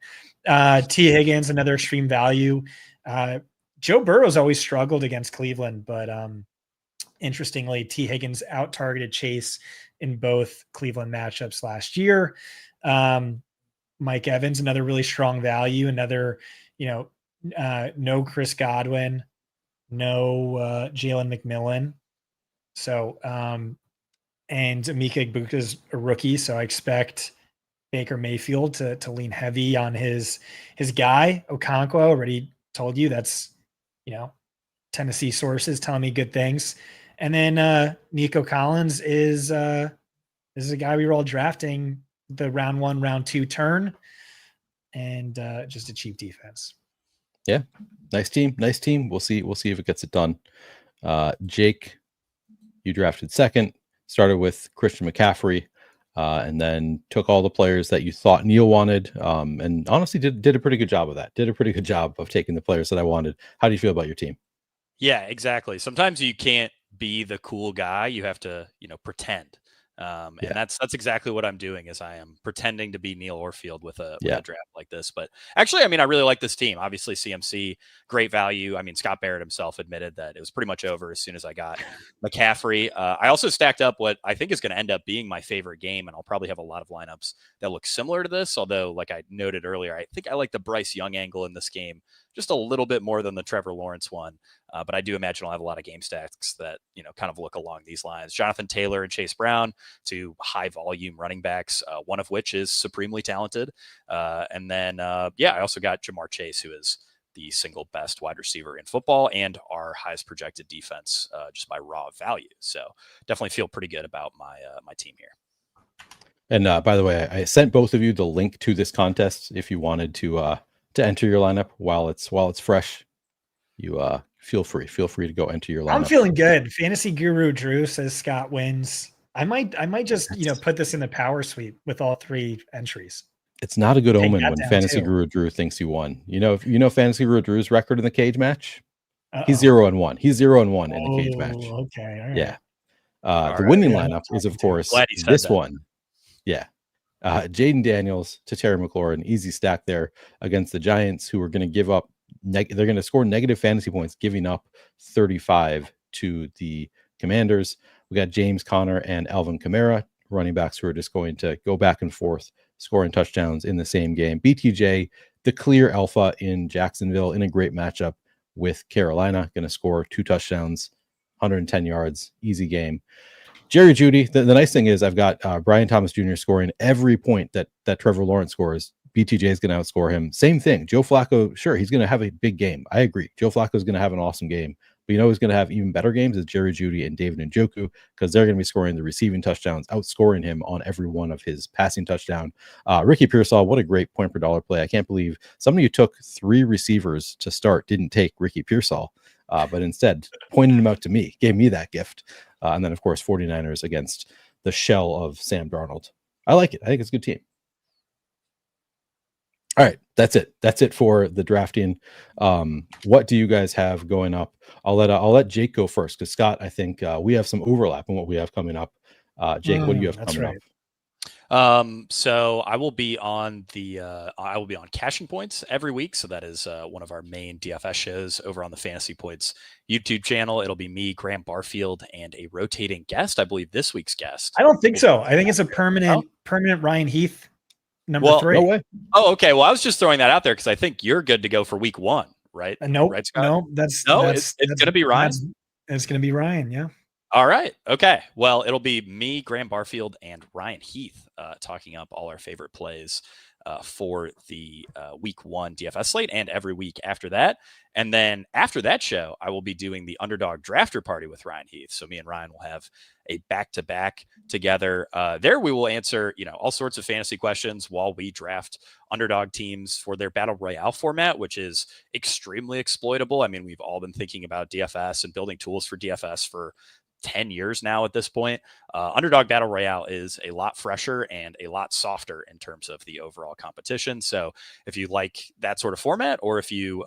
T. Higgins, another extreme value. Joe Burrow's always struggled against Cleveland, but interestingly, T. Higgins out-targeted Chase in both Cleveland matchups last year. Mike Evans, another really strong value. Another, no Chris Godwin, no Jalen McMillan. So, and Emeka Egbuka's a rookie, so I expect Baker Mayfield to lean heavy on his guy. Okonkwo, already told you that's, Tennessee sources telling me good things. And then Nico Collins is a guy we were all drafting the round 1, round 2 turn, and just a cheap defense. Yeah, nice team. We'll see if it gets it done. Jake, you drafted second, started with Christian McCaffrey, and then took all the players that you thought Neil wanted, and honestly did a pretty good job of that. Did a pretty good job of taking the players that I wanted. How do you feel about your team? Yeah, exactly. Sometimes you can't be the cool guy. You have to, pretend. And that's exactly what I'm doing, is I am pretending to be Neil Orfield with a draft like this. But actually, I really like this team. Obviously, CMC, great value. Scott Barrett himself admitted that it was pretty much over as soon as I got McCaffrey. I also stacked up what I think is going to end up being my favorite game, and I'll probably have a lot of lineups that look similar to this. Although, like I noted earlier, I think I like the Bryce Young angle in this game just a little bit more than the Trevor Lawrence one. But I do imagine I'll have a lot of game stacks that, kind of look along these lines. Jonathan Taylor and Chase Brown, two high volume running backs, one of which is supremely talented. And then, I also got Jamar Chase, who is the single best wide receiver in football and our highest projected defense just by raw value. So definitely feel pretty good about my team here. And by the way, I sent both of you the link to this contest if you wanted to enter your lineup while it's fresh. You feel free to go enter your lineup. I'm feeling good. Fantasy Guru Drew says Scott wins. I might just put this in the power suite with all 3 entries. It's not a good omen when Fantasy Guru Drew thinks you won. Fantasy Guru Drew's record in the cage match. He's 0-1. He's 0-1 in the cage match. Okay. All right. Yeah. The winning lineup is, of course, this one. Yeah. Jaden Daniels to Terry McLaurin, easy stack there against the Giants, who are going to give up. They're going to score negative fantasy points, giving up 35 to the Commanders. We got James Conner and Alvin Kamara, running backs who are just going to go back and forth, scoring touchdowns in the same game. BTJ, the clear alpha in Jacksonville, in a great matchup with Carolina, going to score 2 touchdowns, 110 yards, easy game. Jerry Jeudy, the nice thing is I've got Brian Thomas Jr. scoring every point that Trevor Lawrence scores. BTJ is going to outscore him. Same thing. Joe Flacco, sure, he's going to have a big game. I agree. Joe Flacco is going to have an awesome game. But who's going to have even better games is Jerry Jeudy and David Njoku, because they're going to be scoring the receiving touchdowns, outscoring him on every one of his passing touchdown. Ricky Pearsall, what a great point per dollar play. I can't believe somebody who took 3 receivers to start didn't take Ricky Pearsall, but instead pointed him out to me, gave me that gift. And then, of course, 49ers against the shell of Sam Darnold. I like it. I think it's a good team. All right, that's it. That's it for the drafting. What do you guys have going up? I'll let Jake go first, because Scott, I think we have some overlap in what we have coming up. Jake, what do you have coming up? So I will be on Cashing Points every week. So that is one of our main DFS shows over on the Fantasy Points YouTube channel. It'll be me, Graham Barfield, and a rotating guest. I believe this week's guest. I don't think so. I think it's a permanent Ryan Heath. Number 3. No way. Oh, okay. Well, I was just throwing that out there because I think you're good to go for week 1, right? Nope. Right, Scott? No, it's going to be Ryan. It's going to be Ryan. Yeah. All right. Okay. Well, it'll be me, Graham Barfield, and Ryan Heath talking up all our favorite plays for the week 1 DFS slate and every week after that. And then after that show, I will be doing the Underdog Drafter Party with Ryan Heath. So me and Ryan will have a back-to-back together. There we will answer, all sorts of fantasy questions while we draft underdog teams for their Battle Royale format, which is extremely exploitable. We've all been thinking about DFS and building tools for DFS for 10 years now at this point. Underdog Battle Royale is a lot fresher and a lot softer in terms of the overall competition. So if you like that sort of format, or if you,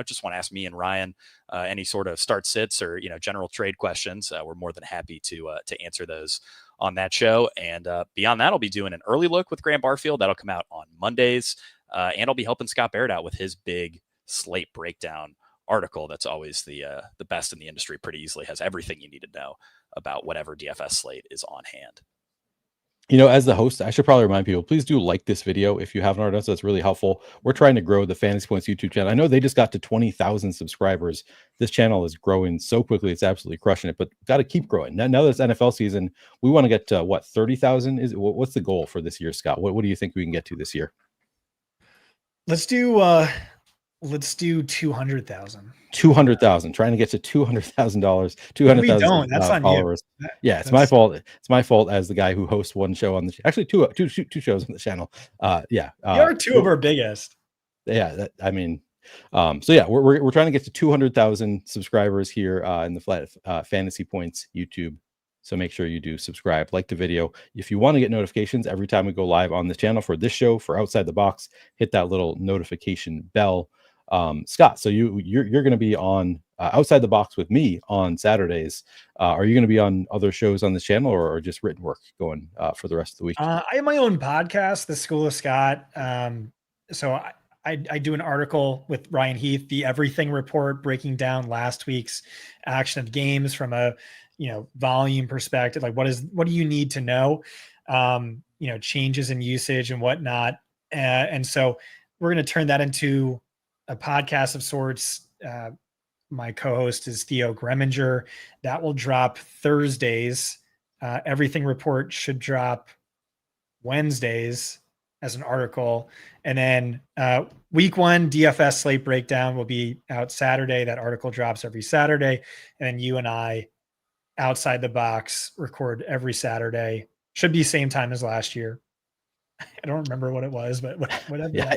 just want to ask me and Ryan any sort of start sits or, general trade questions, we're more than happy to answer those on that show. And beyond that, I'll be doing an early look with Grant Barfield. That'll come out on Mondays. And I'll be helping Scott Barrett out with his big slate breakdown article. That's always the best in the industry, pretty easily has everything you need to know about whatever DFS slate is on hand. As the host, I should probably remind people, please do like this video if you haven't already done so. It's really helpful. We're trying to grow the Fantasy Points YouTube channel. I know they just got to 20,000 subscribers. This channel is growing so quickly. It's absolutely crushing it, but got to keep growing. Now that it's NFL season, we want to get to 30,000? What's the goal for this year, Scott? What do you think we can get to this year? Let's do 200,000. 200,000. Trying to get to $200,000. 200,000. That's on followers. It's my fault. It's my fault as the guy who hosts one show on the actually two shows on the channel. You are two of our biggest. Yeah, we're trying to get to 200,000 subscribers here in the Flat Fantasy Points YouTube. So make sure you do subscribe, like the video. If you want to get notifications every time we go live on this channel for this show, for Outside the Box, hit that little notification bell. Scott, so you're going to be on Outside the Box with me on Saturdays. Are you going to be on other shows on this channel, or just written work going for the rest of the week? I have my own podcast, The School of Scott. So I do an article with Ryan Heath, the Everything Report, breaking down last week's action of games from a volume perspective. Like what do you need to know? Changes in usage and whatnot. And so we're going to turn that into a podcast of sorts. My co-host is Theo Greminger. That will drop Thursdays. Everything Report should drop Wednesdays as an article. And then week 1 DFS slate breakdown will be out Saturday. That article drops every Saturday. And then you and I, Outside the Box, record every Saturday. Should be same time as last year. I don't remember what it was, but whatever. Yeah,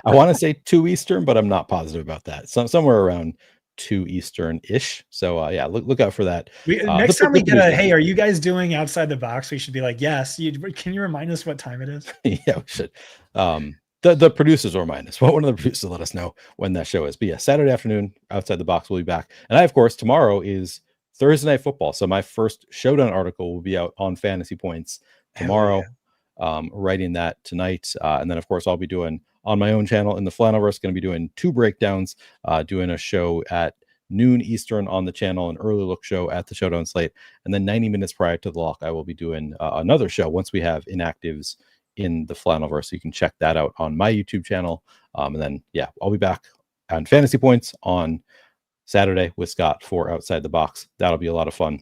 I want to say 2 Eastern, but I'm not positive about that. Somewhere around 2 Eastern-ish. So look out for that. Next time we get hey, are you guys doing Outside the Box? We should be like, yes. Can you remind us what time it is? Yeah, we should. The producers will remind us. One of the producers let us know when that show is. But yeah, Saturday afternoon, Outside the Box will be back. And of course, tomorrow is Thursday Night Football. So my first Showdown article will be out on Fantasy Points tomorrow. Writing that tonight. And then, of course, I'll be doing on my own channel in the Flannelverse, going to be doing 2 breakdowns, doing a show at noon Eastern on the channel, an early look show at the Showdown slate. And then 90 minutes prior to the lock, I will be doing another show once we have inactives in the Flannelverse. So you can check that out on my YouTube channel. And then, I'll be back on Fantasy Points on Saturday with Scott for Outside the Box. That'll be a lot of fun.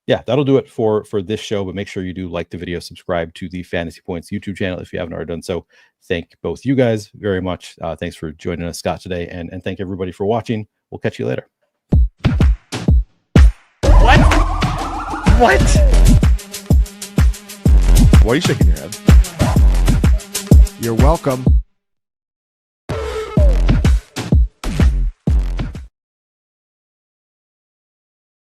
That'll do it for this show, but make sure you do like the video, subscribe to the Fantasy Points YouTube channel if you haven't already done so. Thank both you guys very much. Thanks for joining us, Scott, today, and thank everybody for watching. We'll catch you later. What? Why are you shaking your head? You're welcome.